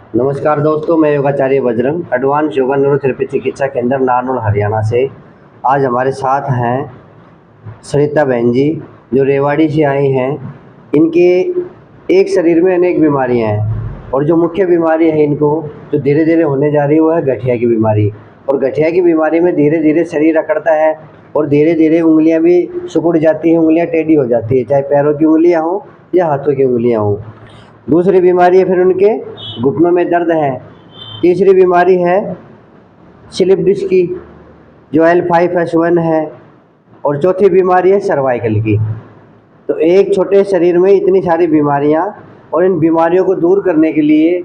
नमस्कार दोस्तों, मैं योगाचार्य बजरंग एडवांस योगा न्यूरोथेरेपी चिकित्सा केंद्र नारनौल हरियाणा से। आज हमारे साथ हैं सरिता बहन जी, जो रेवाड़ी से आई हैं। इनके एक शरीर में अनेक बीमारियां हैं और जो मुख्य बीमारी है इनको जो धीरे धीरे होने जा रही है वो है गठिया की बीमारी। और गठिया की बीमारी में धीरे धीरे शरीर अकड़ता है और धीरे धीरे उंगलियां भी सिकुड़ जाती हैं, उंगलियां टेढ़ी हो जाती है, चाहे पैरों की उंगलियां हों या हाथों की उंगलियां हों। दूसरी बीमारी है फिर उनके घुटनों में दर्द है। तीसरी बीमारी है स्लिप डिस्क की, जो L5S1 है। और चौथी बीमारी है सर्वाइकल की। तो एक छोटे शरीर में इतनी सारी बीमारियां, और इन बीमारियों को दूर करने के लिए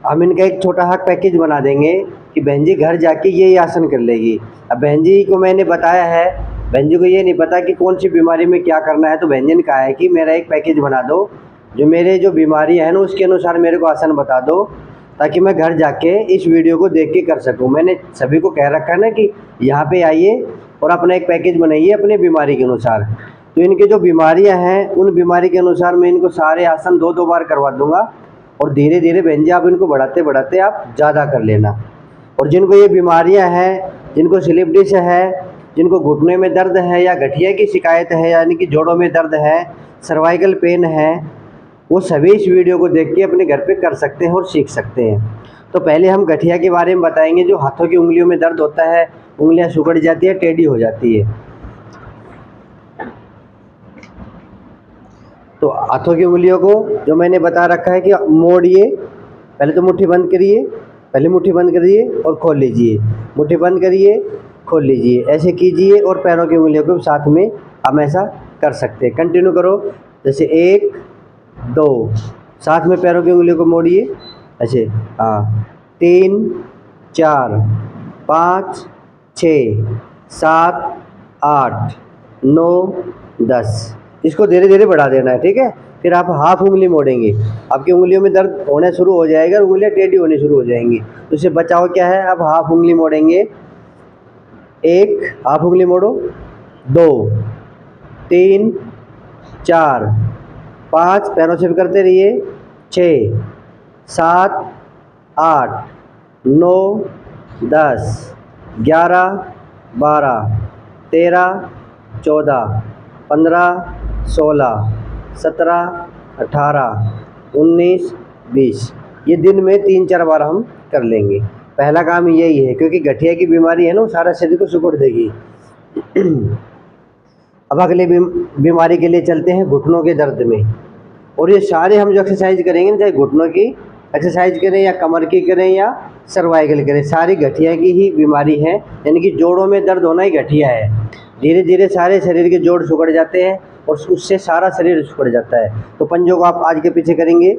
हम इनका एक छोटा सा पैकेज बना देंगे कि बहन जी घर जाके ये आसन कर लेगी। अब बहन जी को मैंने बताया है, बहन जी को ये नहीं पता कि कौन सी बीमारी में क्या करना है, तो बहन जी ने कहा है कि मेरा एक पैकेज बना दो, जो मेरे जो बीमारी है ना उसके अनुसार मेरे को आसन बता दो, ताकि मैं घर जाके इस वीडियो को देख के कर सकूं। मैंने सभी को कह रखा है ना कि यहाँ पे आइए और अपना एक पैकेज बनाइए अपनी बीमारी के अनुसार। तो इनकी जो बीमारियाँ हैं उन बीमारी के अनुसार मैं इनको सारे आसन दो दो बार करवा दूंगा, और धीरे धीरे बहन जी आप इनको बढ़ाते बढ़ाते आप ज़्यादा कर लेना। और जिनको ये बीमारियां हैं, जिनको स्लिप डिस्क है, जिनको घुटने में दर्द है या गठिया की शिकायत है, यानी कि जोड़ों में दर्द है, सर्वाइकल पेन है, वो सभी इस वीडियो को देख के अपने घर पे कर सकते हैं और सीख सकते हैं। तो पहले हम गठिया के बारे में बताएंगे। जो हाथों की उंगलियों में दर्द होता है, उंगलियां सिकुड़ जाती है, टेढ़ी हो जाती है। तो हाथों की उंगलियों को जो मैंने बता रखा है कि मोड़िए, पहले तो मुट्ठी बंद करिए, पहले मुट्ठी बंद करिए और खोल लीजिए, मुट्ठी बंद करिए, खोल लीजिए, ऐसे कीजिए। और पैरों की उंगलियों को साथ में हम ऐसा कर सकते हैं। कंटिन्यू करो, जैसे 1 2, साथ में पैरों की उंगलियों को मोड़िए ऐसे। हाँ, 3 4 5 6 7 8 9 10। इसको धीरे धीरे बढ़ा देना है, ठीक है। फिर आप हाफ उंगली मोड़ेंगे, आपकी उंगलियों में दर्द होने शुरू हो जाएगा और उंगलियां टेढ़ी होनी शुरू हो जाएंगी। तो इससे बचाव क्या है, आप हाफ उंगली मोड़ेंगे। 1 हाफ उंगली मोड़ो, 2 3 4 5, पैरों से भी करते रहिए, 6 7 8 9 10 11 12 13 14 15 16 17 18 19 20। ये दिन में 3-4 बार हम कर लेंगे। पहला काम यही है, क्योंकि गठिया की बीमारी है ना, सारा शरीर को सिकुड़ देगी। अब अगले बीमारी के लिए चलते हैं, घुटनों के दर्द में। और ये सारे हम जो एक्सरसाइज करेंगे, चाहे घुटनों की एक्सरसाइज करें या कमर की करें या सर्वाइकल करें, सारी गठिया की ही बीमारी है। यानी कि जोड़ों में दर्द होना ही गठिया है। धीरे धीरे सारे शरीर के जोड़ सिकुड़ जाते हैं और उससे सारा शरीर सिकुड़ जाता है। तो पंजों को आप आगे के पीछे करेंगे,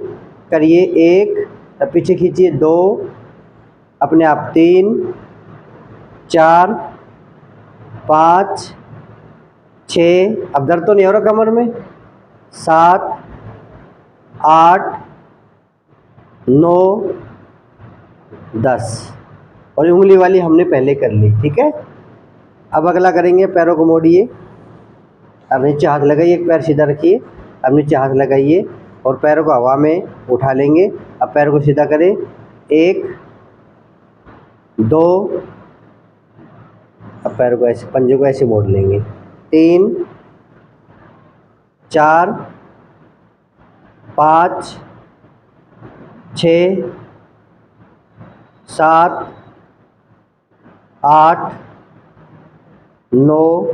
करिए 1, तब पीछे खींचिए 2, अपने आप 3 4 5 6, अब दर्द तो नहीं हो रहा कमर में, 7 8 9 10। और उंगली वाली हमने पहले कर ली, ठीक है। अब अगला करेंगे, पैरों को मोड़िए, अब नीचे हाथ लगाइए, एक पैर सीधा रखिए, अब नीचे हाथ लगाइए और पैरों को हवा में उठा लेंगे। अब पैर को सीधा करें, 1 2, अब पैरों को ऐसे, पंजे को ऐसे मोड़ लेंगे, 3 4 5 6 7 8 9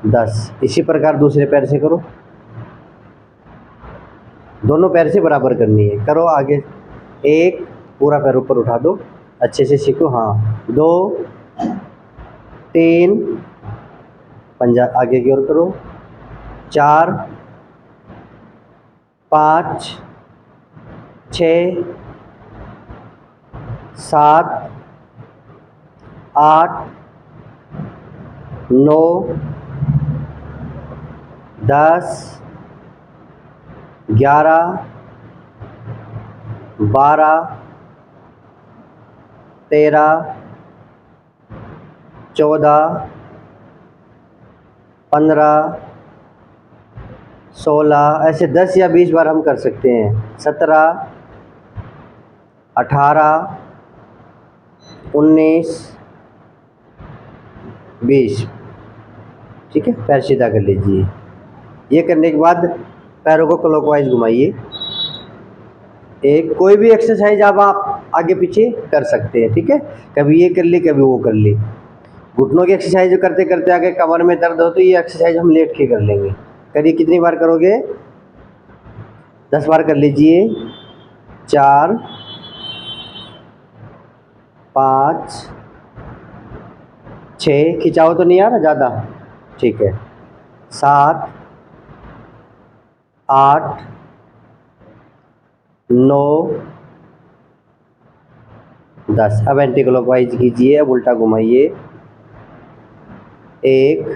10। इसी प्रकार दूसरे पैर से करो, दोनों पैर से बराबर करनी है। करो आगे, 1, पूरा पैर ऊपर उठा दो, अच्छे से सीखो। हाँ, 2 3, पंजा आगे की ओर करो, 4 5 6 7 8 9 10 11 12 13 14 15 16, ऐसे 10 या 20 बार हम कर सकते हैं। 17 18, 19, 20। ठीक है, पैर सीधा कर लीजिए। ये करने के बाद पैरों को क्लॉकवाइज घुमाइए। एक कोई भी एक्सरसाइज आप आगे पीछे कर सकते हैं। ठीक है, कभी ये कर ली, कभी वो कर ली। घुटनों की एक्सरसाइज करते करते आगे कमर में दर्द हो तो ये एक्सरसाइज हम लेट के कर लेंगे। करिए, कितनी बार करोगे? 10 बार कर लीजिए। 4, 5, 6, खिंचाव तो नहीं आ रहा ज़्यादा? ठीक है। 7, 8, 9, 10। अब एंटी क्लॉकवाइज कीजिए, अब उल्टा घुमाइए। 1,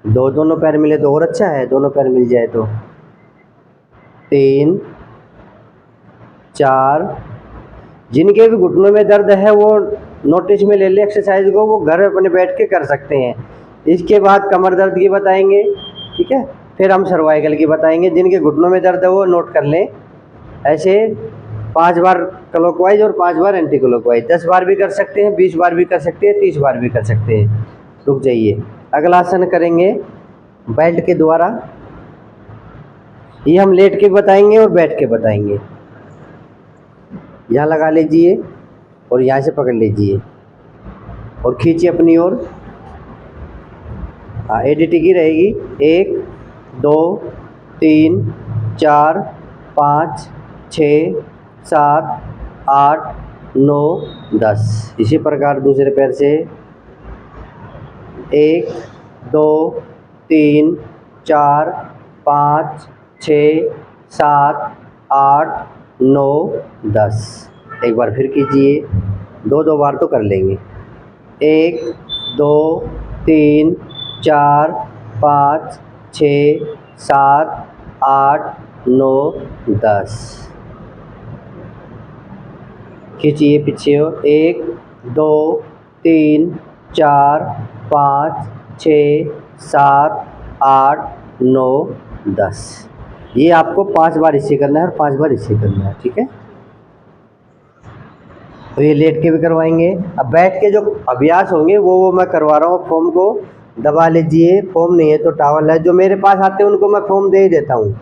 2, दोनों पैर मिले तो और अच्छा है, दोनों पैर मिल जाए तो। 3, 4। जिनके भी घुटनों में दर्द है वो नोटिस में ले ले एक्सरसाइज को, वो घर अपने बैठ के कर सकते हैं। इसके बाद कमर दर्द की बताएंगे। ठीक है, फिर हम सर्वाइकल की बताएंगे। जिनके घुटनों में दर्द है वो नोट कर लें। ऐसे 5 बार क्लॉकवाइज और 5 बार एंटी क्लॉकवाइज। 10 बार भी कर सकते हैं, 20 बार भी कर सकते हैं, 30 बार भी कर सकते हैं। रुक जाइए, अगला आसन करेंगे बेल्ट के द्वारा। ये हम लेट के बताएंगे और बैठ के बताएंगे। यहाँ लगा लीजिए और यहाँ से पकड़ लीजिए और खींचिए अपनी ओर। हाँ, एडीटी की रहेगी। 1, 2, 3, 4, 5, 6, 7, 8, 9, 10। इसी प्रकार दूसरे पैर से 1, 2, 3, 4, 5, 6, 7, 8, 9, 10। एक बार फिर कीजिए, 2 बार तो कर लेंगे। 1, 2, 3, 4, 5, 6, 7, 8, 9, 10। खींचिए पीछे। 1, 2, 3, 4, 5, 6, 7, 8, 9, 10। ये आपको 5 बार इससे करना है और 5 बार इससे करना है। ठीक है, तो ये लेट के भी करवाएंगे। अब बैठ के जो अभ्यास होंगे वो मैं करवा रहा हूँ। फॉर्म को दबा लीजिए। फॉर्म नहीं है तो टॉवल है, जो मेरे पास आते हैं उनको मैं फॉर्म दे ही देता हूँ,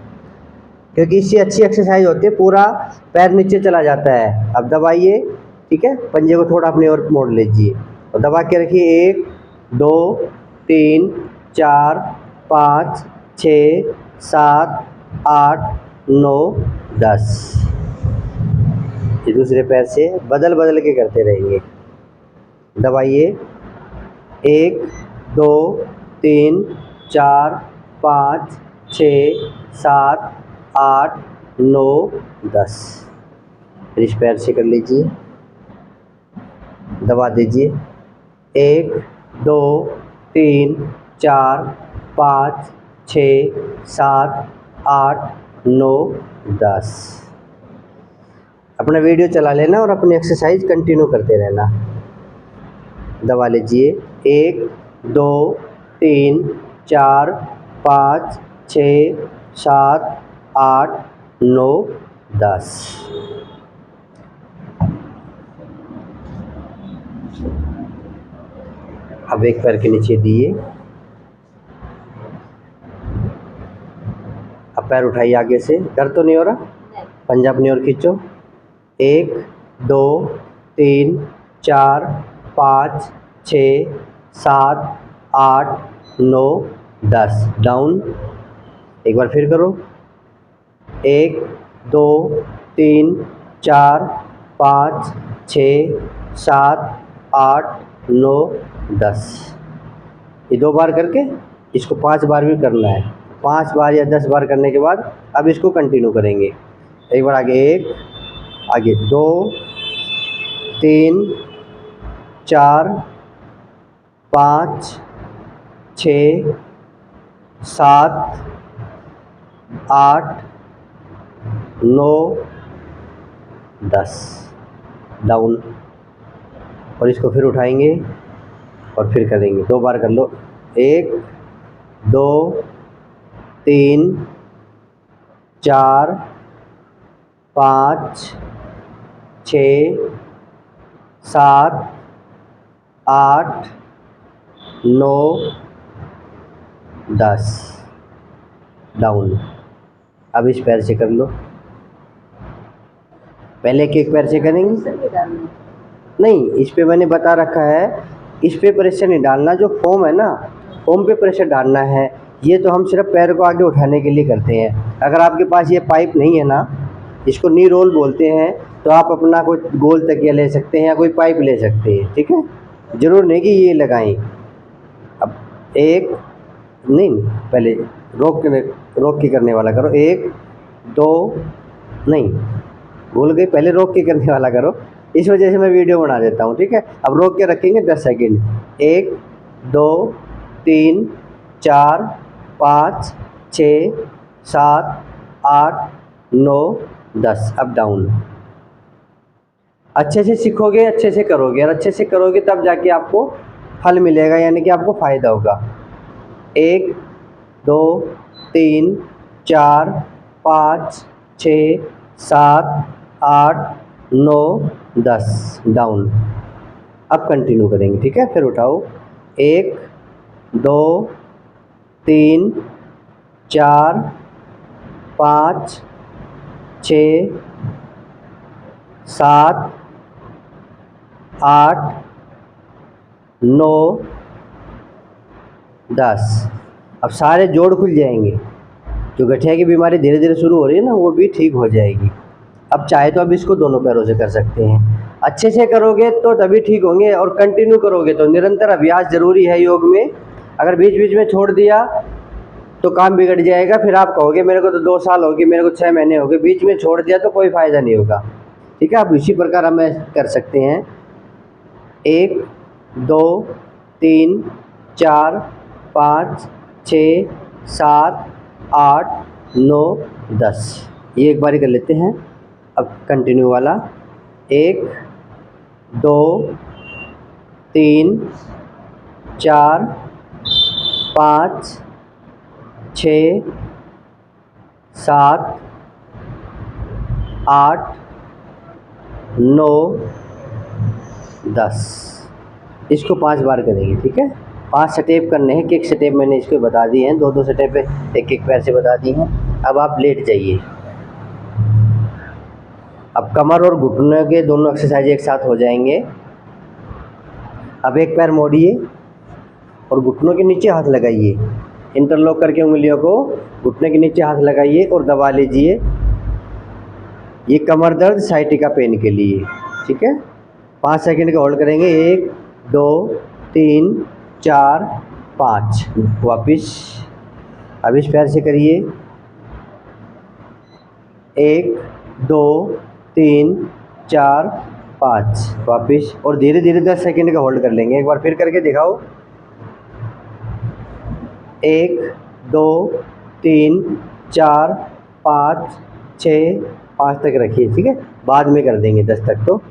क्योंकि इससे अच्छी एक्सरसाइज होती है, पूरा पैर नीचे चला जाता है। अब दबाइए। ठीक है, पंजे को थोड़ा अपनी ओर मोड़ लीजिए और दबा के रखिए। 1, 2, 3, 4, 5, 6, 7, 8, 9, 10। ये दूसरे पैर से बदल बदल के करते रहेंगे। दबाइए। 1, 2, 3, 4, 5, 6, 7, 8, 9, 10। फिर इस पैर से कर लीजिए, दबा दीजिए। 1, 2, 3, 4, 5, 6, 7, 8, 9, 10। अपना वीडियो चला लेना और अपनी एक्सरसाइज कंटिन्यू करते रहना। दबा लीजिए। 1, 2, 3, 4, 5, 6, 7, 8, 9, 10। अब एक पैर के नीचे दिए। अब पैर उठाइए आगे से। दर्द तो नहीं हो रहा? पंजा अपनी ओर खींचो। 1, 2, 3, 4, 5, 6, 7, 8, 9, 10। डाउन। एक बार फिर करो। 1, 2, 3, 4, 5, 6, 7, 8, 9, 10। ये 2 बार करके इसको 5 बार भी करना है। 5 बार या 10 बार करने के बाद अब इसको कंटिन्यू करेंगे। एक बार आगे 1, आगे 2, 3, 4, 5, 6, 7, 8, 9, 10। डाउन। और इसको फिर उठाएंगे और फिर करेंगे। 2 बार कर लो। 1, 2, 3, 4, 5, 6 7 8 9 10 डाउन। अब इस पैर से कर लो, पहले एक पैर से करेंगे। नहीं, इस पे मैंने बता रखा है, इस पे प्रेशर नहीं डालना, जो फोम है ना फोम पे प्रेशर डालना है। ये तो हम सिर्फ पैर को आगे उठाने के लिए करते हैं। अगर आपके पास ये पाइप नहीं है ना, इसको नी रोल बोलते हैं, तो आप अपना कोई गोल तकिया ले सकते हैं या कोई पाइप ले सकते हैं, ठीक है। ज़रूर नहीं कि ये लगाएं। अब एक नहीं, पहले रोक के करने वाला करो। 1 2 नहीं, भूल गई, पहले रोक के करने वाला करो, इस वजह से मैं वीडियो बना देता हूँ, ठीक है। अब रोक के रखेंगे 10 सेकेंड। 1 2 3 4 5 6 7 8 9 10। अब डाउन। अच्छे से सीखोगे, अच्छे से करोगे, और अच्छे से करोगे तब जाके आपको फल मिलेगा, यानी कि आपको फ़ायदा होगा। 1 2 3 4 5 6 7 8 9 10 डाउन। अब कंटिन्यू करेंगे, ठीक है। फिर उठाओ, 1 2 3 4 5 6 7 8 9 10। अब सारे जोड़ खुल जाएंगे, जो गठिया की बीमारी धीरे धीरे शुरू हो रही है ना, वो भी ठीक हो जाएगी। अब चाहे तो अब इसको दोनों पैरों से कर सकते हैं। अच्छे से करोगे तो तभी ठीक होंगे, और कंटिन्यू करोगे तो। निरंतर अभ्यास जरूरी है योग में। अगर बीच बीच में छोड़ दिया तो काम बिगड़ जाएगा। फिर आप कहोगे मेरे को तो 2 साल हो गए, मेरे को 6 महीने हो गए, बीच में छोड़ दिया तो कोई फ़ायदा नहीं होगा, ठीक है। आप इसी प्रकार हम कर सकते हैं। 1 2 3 4 5 6 7 8 9 10। ये एक बारी कर लेते हैं। अब कंटिन्यू वाला, 1 2 3 4 5 6 7 8 9 10। इसको 5 बार करेंगे, ठीक है। 5 स्टेप करने हैं, एक स्टेप मैंने इसको बता दिए हैं, 2 स्टेप एक पैर से बता दिए हैं। अब आप लेट जाइए। अब कमर और घुटनों के दोनों एक्सरसाइज एक साथ हो जाएंगे। अब एक पैर मोड़िए और घुटनों के नीचे हाथ लगाइए, इंटरलॉक करके उंगलियों को घुटने के नीचे हाथ लगाइए और दबा लीजिए। ये कमर दर्द, साइटिका पेन के लिए, ठीक है। 5 सेकंड का होल्ड करेंगे। 1 2 3 4 5। वापिस अब इस पैर से करिए। 1 2 3 4 5। वापिस, और धीरे धीरे 10 सेकंड का होल्ड कर लेंगे। एक बार फिर करके दिखाओ। 1 2 3 4 5 6 5 तक रखिए, ठीक है। बाद में कर देंगे 10 तक। तो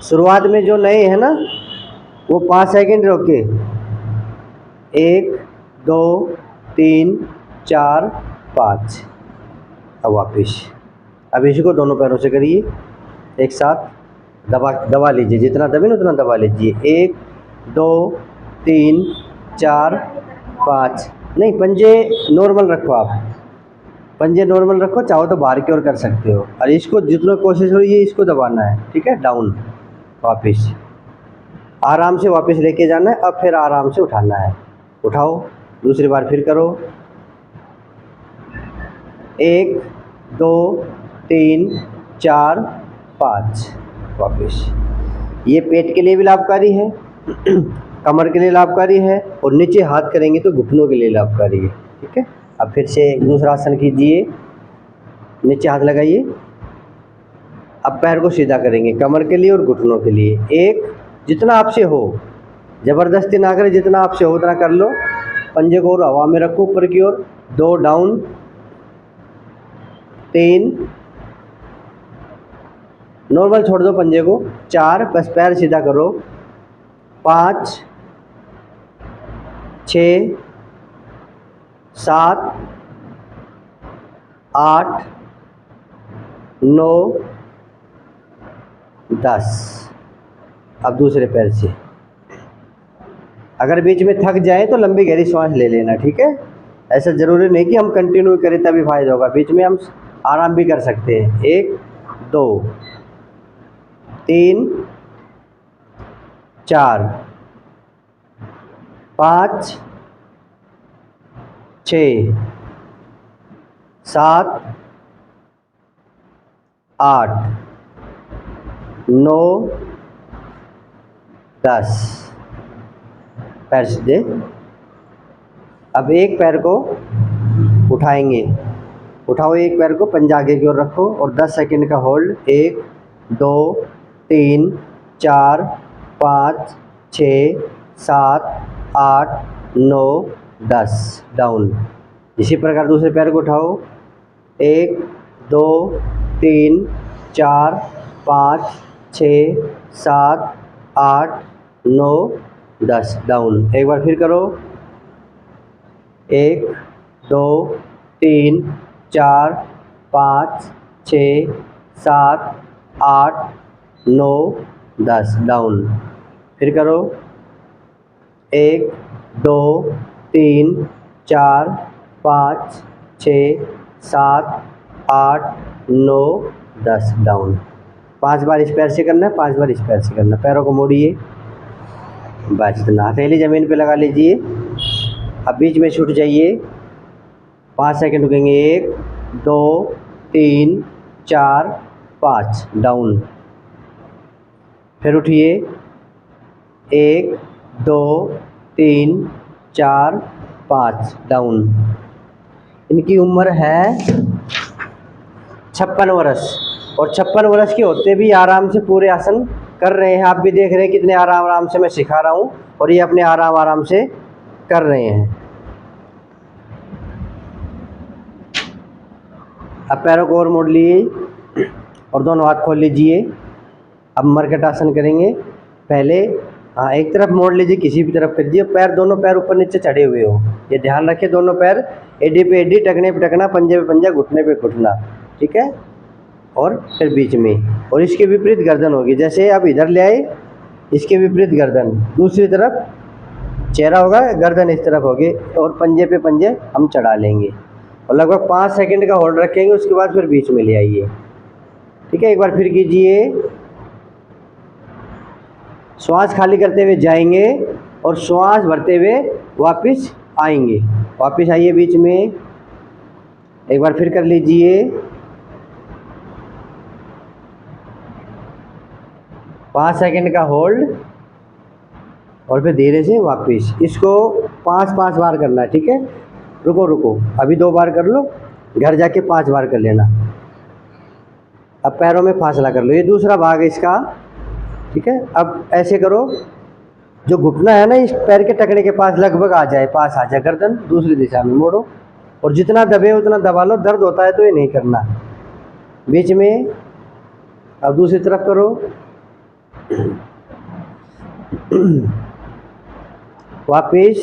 शुरुआत में जो नए हैं ना, वो 5 सेकंड रोके। 1 2 3 4 5। अब वापिस, अब इसको दोनों पैरों से करिए एक साथ। दबा लीजिए, जितना दबे ना उतना दबा लीजिए। 1 2 3 4 5। नहीं, पंजे नॉर्मल रखो, आप पंजे नॉर्मल रखो, चाहो तो बाहर की ओर कर सकते हो। और इसको जितना कोशिश हो रही है इसको दबाना है, ठीक है। डाउन। वापिस आराम से वापस लेके जाना है। अब फिर आराम से उठाना है। उठाओ, दूसरी बार फिर करो। 1 2 3 4 5। वापिस। ये पेट के लिए भी लाभकारी है, कमर के लिए लाभकारी है, और नीचे हाथ करेंगे तो घुटनों के लिए लाभकारी है, ठीक है। अब फिर से दूसरा आसन कीजिए, नीचे हाथ लगाइए। अब पैर को सीधा करेंगे, कमर के लिए और घुटनों के लिए। एक, जितना आपसे हो, ज़बरदस्ती ना करें, जितना आपसे हो उतना कर लो। पंजे को और हवा में रखो ऊपर की ओर। 2 डाउन, 3 नॉर्मल छोड़ दो पंजे को, 4 बस पैर सीधा करो, 5 6 7 8 9 10। अब दूसरे पैर से, अगर बीच में थक जाए तो लंबी गहरी सांस ले लेना, ठीक है। ऐसा ज़रूरी नहीं कि हम कंटिन्यू करें तभी फायदा होगा, बीच में हम आराम भी कर सकते हैं। 1 2 3 4 5 6 7 8 9 10। पैर सीधे। अब एक पैर को उठाएंगे, उठाओ एक पैर को, पंजा आगे की ओर रखो और 10 सेकंड का होल्ड। 1 2 3 4 5 6 7 8 9 10, डाउन। इसी प्रकार दूसरे पैर को उठाओ। 1 2 3 4 5 6 7 8 9 10, डाउन। एक बार फिर करो। 1 2 3 4 5 6 7 8 9 10, डाउन। फिर करो। 1 2 3 4 5 6 7 8 9 10, डाउन। 5 बार इस पैर से करना है, 5 बार इस पैर से करना है। पैरों को मोड़िए, बस इतना। हथेली ज़मीन पे लगा लीजिए। अब बीच में छूट जाइए, 5 सेकंड रुकेंगे। 1 2 3 4 5, डाउन। फिर उठिए। 1 2 3 4 5, डाउन। इनकी उम्र है 56 वर्ष, और 56 वर्ष के होते भी आराम से पूरे आसन कर रहे हैं। आप भी देख रहे हैं कितने आराम आराम से मैं सिखा रहा हूँ, और ये अपने आराम आराम से कर रहे हैं। अब पैरों को और मोड़ लिए और दोनों हाथ खोल लीजिए। अब मरकट आसन करेंगे। पहले एक तरफ मोड़ लीजिए, किसी भी तरफ कर दिए। पैर, दोनों पैर ऊपर नीचे चढ़े हुए हो, ये ध्यान रखें। दोनों पैर एडी पे एडी, टखने पे टखना, पंजे पे पंजा, घुटने पे घुटना, ठीक है। और फिर बीच में, और इसके विपरीत गर्दन होगी। जैसे आप इधर ले आए, इसके विपरीत गर्दन। दूसरी तरफ चेहरा होगा, गर्दन इस तरफ होगी, और पंजे पे पंजे हम चढ़ा लेंगे। और लगभग 5 सेकंड का होल्ड रखेंगे, उसके बाद फिर बीच में ले आइए, ठीक है। एक बार फिर कीजिए। श्वास खाली करते हुए जाएंगे और श्वास भरते हुए वापस आएंगे। वापस आइए बीच में, एक बार फिर कर लीजिए। 5 सेकंड का होल्ड, और फिर धीरे से वापस। इसको 5-5 बार करना है, ठीक है। रुको रुको, अभी 2 बार कर लो, घर जाके 5 बार कर लेना। अब पैरों में फासला कर लो, ये दूसरा भाग है इसका, ठीक है। अब ऐसे करो, जो घुटना है ना इस पैर के टकने के पास लगभग आ जाए, पास आ जाए, गर्दन दूसरी दिशा में मोड़ो, और जितना दबे उतना दबा लो। दर्द होता है तो ये नहीं करना बीच में। अब दूसरी तरफ करो। वापिस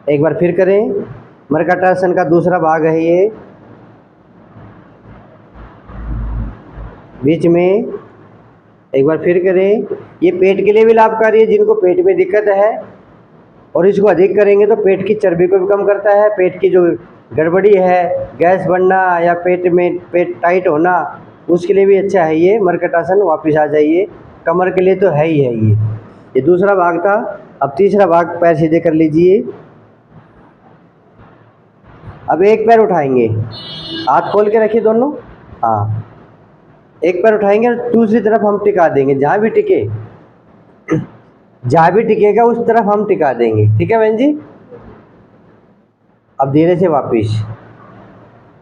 एक बार फिर करें। मरकटासन का दूसरा भाग है ये। बीच में एक बार फिर करें। ये पेट के लिए भी लाभकारी है, जिनको पेट में दिक्कत है, और इसको अधिक करेंगे तो पेट की चर्बी को भी कम करता है। पेट की जो गड़बड़ी है, गैस बनना या पेट में पेट टाइट होना, उसके लिए भी अच्छा है ये मरकटासन। वापस आ जाइए। कमर के लिए तो है ही है ये दूसरा भाग था। अब तीसरा भाग, पैर सीधे कर लीजिए। अब एक पैर उठाएंगे, हाथ खोल के रखिए दोनों। हाँ, एक पैर उठाएंगे और दूसरी तरफ हम टिका देंगे। जहाँ भी टिके, जहाँ भी टिकेगा उस तरफ हम टिका देंगे, ठीक है बहन जी। अब धीरे से वापिस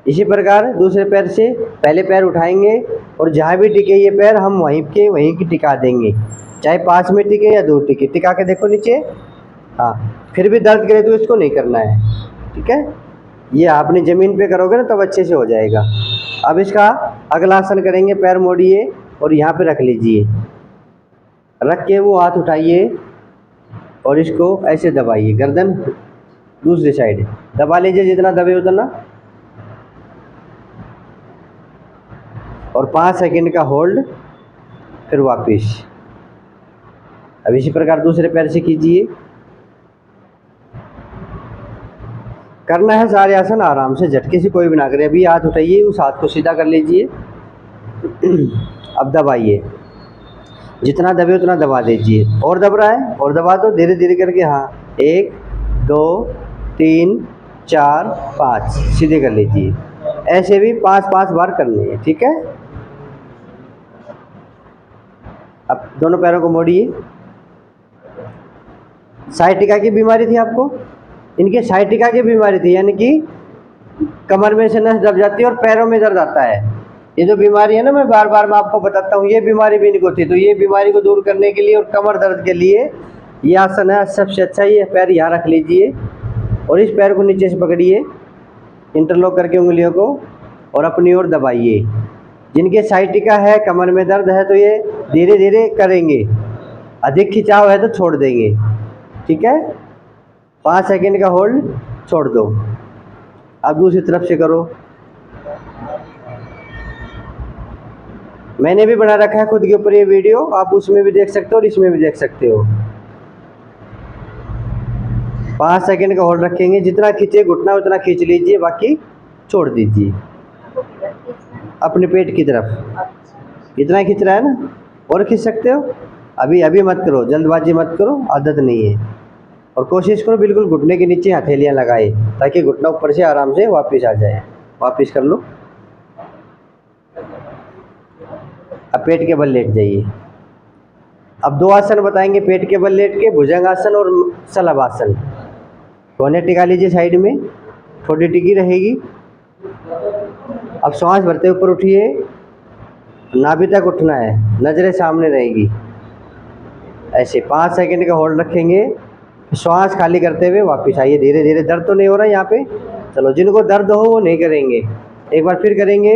इसी प्रकार दूसरे पैर से पहले पैर उठाएंगे, और जहाँ भी टिके ये पैर हम वहीं के वहीं की टिका देंगे, चाहे पास में टिके या दूर टिके। टिका के देखो नीचे। हाँ, फिर भी दर्द करे तो इसको नहीं करना है, ठीक है। ये आपने ज़मीन पे करोगे ना तब अच्छे से हो जाएगा। अब इसका अगला आसन करेंगे। पैर मोड़िए और यहाँ पे रख लीजिए। रख के वो हाथ उठाइए और इसको ऐसे दबाइए। गर्दन दूसरी साइड दबा लीजिए, जितना दबे उतना, और 5 सेकंड का होल्ड। फिर वापस। अब इसी प्रकार दूसरे पैर से कीजिए। करना है सारे आसन आराम से, झटके से कोई भी ना करे। अभी हाथ उठाइए, उस हाथ को सीधा कर लीजिए। अब दबाइए, जितना दबे उतना दबा दीजिए। और दब रहा है, और दबा दो धीरे धीरे करके। हाँ, 1 2 3 4 5 सीधे कर लीजिए। ऐसे भी 5-5 बार करनी है, ठीक है। अब दोनों पैरों को मोड़िए। साइटिका की बीमारी थी आपको, इनके साइटिका की बीमारी थी, यानी कि कमर में से नस दब जाती है और पैरों में दर्द आता है। ये जो बीमारी है ना, मैं बार बार मैं आपको बताता हूँ, ये बीमारी भी इनको थी। तो ये बीमारी को दूर करने के लिए और कमर दर्द के लिए ये आसन है सबसे अच्छा। ये पैर यहाँ रख लीजिए और इस पैर को नीचे से पकड़िए, इंटरलॉक करके उंगलियों को, और अपनी ओर दबाइए। जिनके साइटिका है, कमर में दर्द है, तो ये धीरे धीरे करेंगे। अधिक खिंचाव है तो छोड़ देंगे, ठीक है। 5 सेकंड का होल्ड, छोड़ दो। अब दूसरी तरफ से करो। मैंने भी बना रखा है खुद के ऊपर ये वीडियो, आप उसमें भी देख सकते हो और इसमें भी देख सकते हो। 5 सेकंड का होल्ड रखेंगे, जितना खींचे घुटना उतना खींच लीजिए, बाकी छोड़ दीजिए अपने पेट की तरफ। इतना खींच रहा है ना, और खींच सकते हो। अभी अभी मत करो, जल्दबाजी मत करो, आदत नहीं है। और कोशिश करो बिल्कुल घुटने के नीचे हथेलियाँ लगाए, ताकि घुटना ऊपर से आराम से वापस आ जाए। वापस कर लो। अब पेट के बल लेट जाइए। अब 2 आसन बताएंगे पेट के बल लेट के, भुजंगासन और शलभासन। कोने टिका लीजिए साइड में, थोड़ी टिकी रहेगी। अब श्वास भरते ऊपर उठिए, नाभि तक उठना है, नजरें सामने रहेगी। ऐसे 5 सेकंड का होल्ड रखेंगे, श्वास खाली करते हुए वापस आइए धीरे धीरे। दर्द तो नहीं हो रहा है यहाँ पे? चलो, जिनको दर्द हो वो नहीं करेंगे। एक बार फिर करेंगे।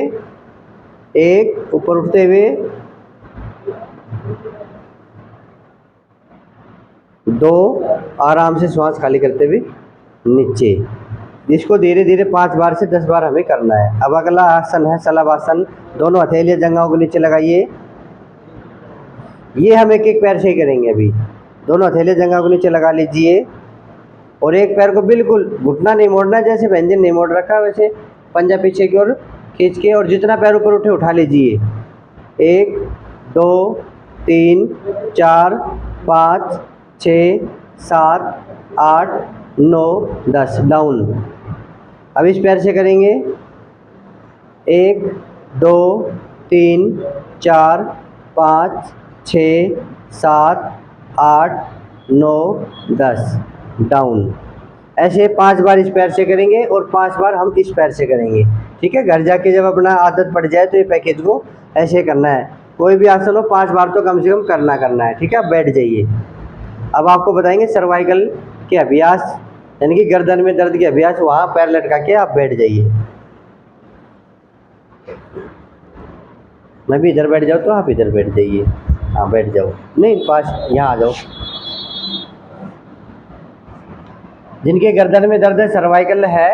1 ऊपर उठते हुए, 2 आराम से श्वास खाली करते हुए नीचे। इसको धीरे धीरे 5 बार से 10 बार हमें करना है। अब अगला आसन है शलभासन। दोनों हथेलियाँ जंघाओं के नीचे लगाइए। ये हम एक एक पैर से ही करेंगे। अभी दोनों हथेलियाँ जंघाओं के नीचे लगा लीजिए और एक पैर को बिल्कुल घुटना नहीं मोड़ना, जैसे व्यंजन नहीं मोड़ रखा वैसे पंजा पीछे की ओर खींच के, और जितना पैर ऊपर उठे उठा लीजिए। 1 2 3 4 5 6 7 8 9 10 डाउन। अब इस पैर से करेंगे। 1 2 3 4 5 6 7 8 9 10 डाउन। ऐसे 5 बार इस पैर से करेंगे और 5 बार हम इस पैर से करेंगे, ठीक है। घर जाके जब अपना आदत पड़ जाए तो ये पैकेज को ऐसे करना है। कोई भी आसन हो 5 बार तो कम से कम करना है, ठीक है। अब बैठ जाइए। अब आपको बताएंगे सर्वाइकल के अभ्यास, यानी कि गर्दन में दर्द के अभ्यास। वहाँ पैर लटका के आप बैठ जाइए। मैं भी इधर बैठ जाऊँ तो आप इधर बैठ जाइए। हाँ, बैठ जाओ, नहीं पास यहाँ आ जाओ। जिनके गर्दन में दर्द है, सर्वाइकल है,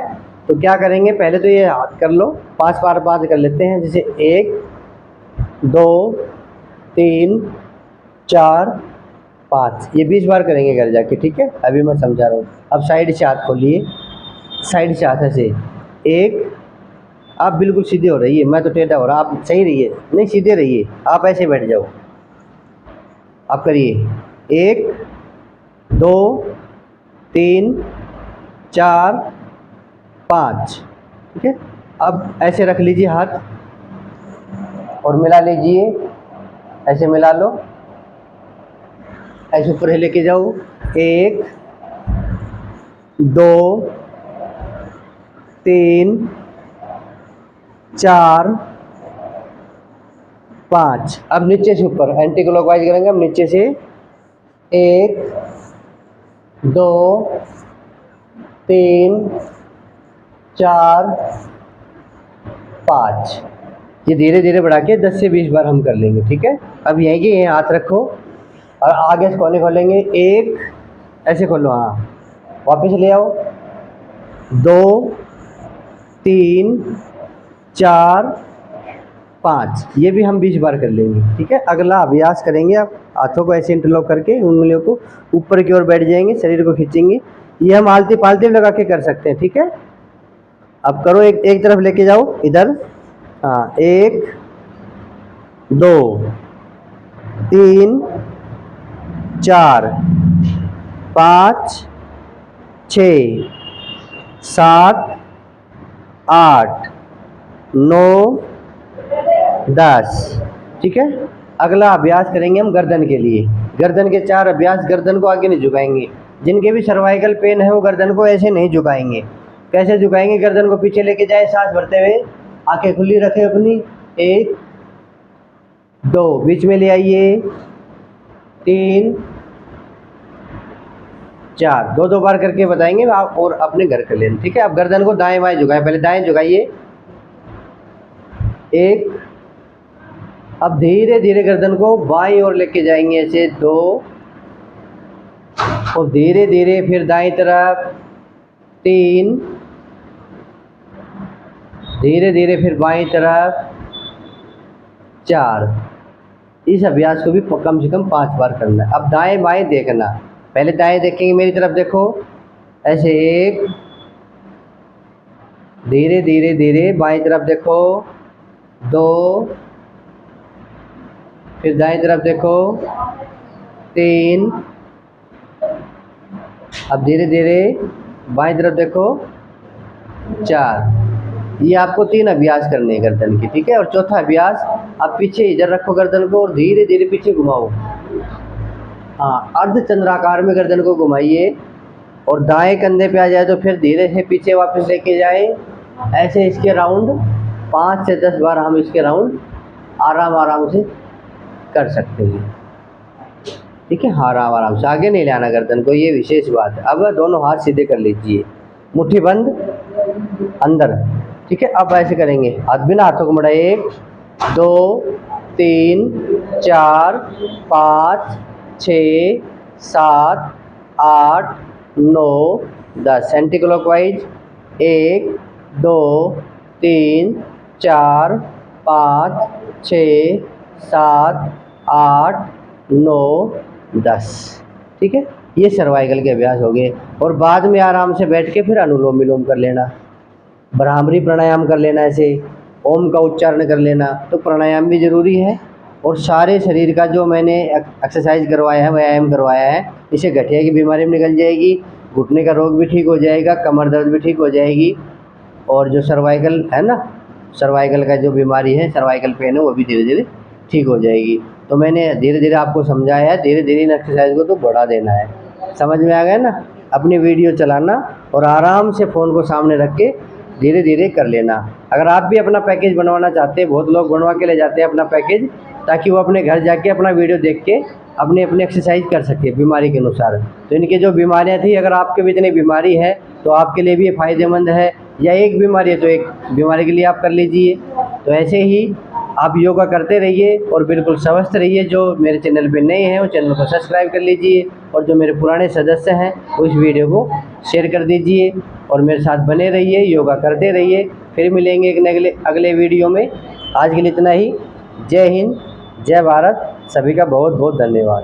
तो क्या करेंगे, पहले तो ये हाथ कर लो। 5 बार 5 कर लेते हैं। जैसे 1 2 3 4 5, ये 20 बार करेंगे घर जाके, ठीक है। अभी मैं समझा रहा हूँ। अब साइड से हाथ खोलिए, साइड से हाथ ऐसे। 1, आप बिल्कुल सीधे हो रहिए, मैं तो टेढ़ा हो रहा, आप सही रहिए, नहीं सीधे रहिए। आप ऐसे बैठ जाओ। आप करिए 1 2 3 4 5, ठीक है। अब ऐसे रख लीजिए हाथ और मिला लीजिए, ऐसे मिला लो। ऐसे ऊपर लेके जाओ। 1 2 3 4 5। अब नीचे से ऊपर एंटी क्लॉकवाइज करेंगे। हम नीचे से 1 2 3 4 5। ये धीरे धीरे बढ़ा के 10 से 20 बार हम कर लेंगे, ठीक है। अब यहीं के यहीं हाथ रखो और आगे से कोने खोलेंगे। 1 ऐसे खोलो, हाँ, वापस ले आओ। 2 3 4 5, ये भी हम 20 बार कर लेंगे। ठीक है, अगला अभ्यास करेंगे। आप हाथों को ऐसे इंटरलॉक करके उंगलियों को ऊपर की ओर बैठ जाएंगे, शरीर को खींचेंगे। ये हम आलती पालती लगा के कर सकते हैं। ठीक है, अब करो, एक तरफ लेके जाओ इधर। हाँ, 1 2 3 4 5 6 7 8 9 10। ठीक है, अगला अभ्यास करेंगे हम गर्दन के लिए। गर्दन के 4 अभ्यास। गर्दन को आगे नहीं झुकाएंगे। जिनके भी सर्वाइकल पेन है वो गर्दन को ऐसे नहीं झुकाएंगे। कैसे झुकाएंगे? गर्दन को पीछे लेके जाए, सांस भरते हुए, आंखें खुली रखें अपनी। 1 2, बीच में ले आइए। 3 4, 2 बार करके बताएंगे आप और अपने घर कर लेना। ठीक है, अब गर्दन को दाएं बाएं झुकाएं। पहले दाएं झुकाइए, 1। अब धीरे धीरे गर्दन को बाईं ओर लेके जाएंगे, ऐसे 2, और धीरे धीरे फिर दाईं तरफ 3, धीरे धीरे फिर बाईं तरफ 4। इस अभ्यास को भी कम से कम 5 बार करना है। अब दाएं बाएं देखना। पहले दाएं देखेंगे, मेरी तरफ देखो, ऐसे 1, धीरे धीरे धीरे बाईं तरफ देखो, 2, फिर दाएं तरफ देखो, 3, अब धीरे धीरे बाईं तरफ देखो, 4। ये आपको 3 अभ्यास करने हैं गर्दन की। ठीक है, और चौथा अभ्यास, आप पीछे इधर रखो गर्दन को और धीरे धीरे पीछे घुमाओ। हाँ, अर्ध चंद्राकार में गर्दन को घुमाइए और दाएं कंधे पे आ जाए तो फिर धीरे से पीछे वापस लेके जाए। ऐसे इसके राउंड 5 से 10 बार हम इसके राउंड आराम से कर सकते हैं। ठीक है, आराम से, आगे नहीं लाना गर्दन को, ये विशेष बात है। अब दोनों हाथ सीधे कर लीजिए, मुट्ठी बंद अंदर। ठीक है, अब ऐसे करेंगे, हाथ बिना हाथों को मुड़ाए। 1 2 3 4 5 6 7 8 9 10 एंटी क्लॉकवाइज। 1 2 3 4 5 6 7 8 9 10। ठीक है, ये सर्वाइकल के अभ्यास हो गए। और बाद में आराम से बैठ के फिर अनुलोम विलोम कर लेना, भ्रामरी प्राणायाम कर लेना, ऐसे ओम का उच्चारण कर लेना। तो प्राणायाम भी ज़रूरी है। और सारे शरीर का जो मैंने एक्सरसाइज करवाया है, व्यायाम करवाया है, इससे गठिया की बीमारी भी निकल जाएगी, घुटने का रोग भी ठीक हो जाएगा, कमर दर्द भी ठीक हो जाएगी, और जो सर्वाइकल है ना, सर्वाइकल का जो बीमारी है, सर्वाइकल पेन है, वो भी धीरे धीरे ठीक हो जाएगी। तो मैंने धीरे धीरे आपको समझाया है, धीरे धीरे इन एक्सरसाइज को तो बढ़ा देना है। समझ में आ गया ना? अपनी वीडियो चलाना और आराम से फ़ोन को सामने रख के धीरे धीरे कर लेना। अगर आप भी अपना पैकेज बनवाना चाहते हैं, बहुत लोग बनवा के ले जाते हैं अपना पैकेज, ताकि वो अपने घर जाके अपना वीडियो देख के अपनी एक्सरसाइज कर सके बीमारी के अनुसार। तो इनके जो बीमारियां थी, अगर आपके भी इतनी बीमारी है तो आपके लिए भी ये फ़ायदेमंद है, या एक बीमारी है तो एक बीमारी के लिए आप कर लीजिए। तो ऐसे ही आप योगा करते रहिए और बिल्कुल स्वस्थ रहिए। जो मेरे चैनल पे नए हैं वो चैनल को सब्सक्राइब कर लीजिए, और जो मेरे पुराने सदस्य हैं वो इस वीडियो को शेयर कर दीजिए, और मेरे साथ बने रहिए, योगा करते रहिए। फिर मिलेंगे एक अगले वीडियो में। आज के लिए इतना ही। जय हिंद, जय भारत, सभी का बहुत बहुत धन्यवाद।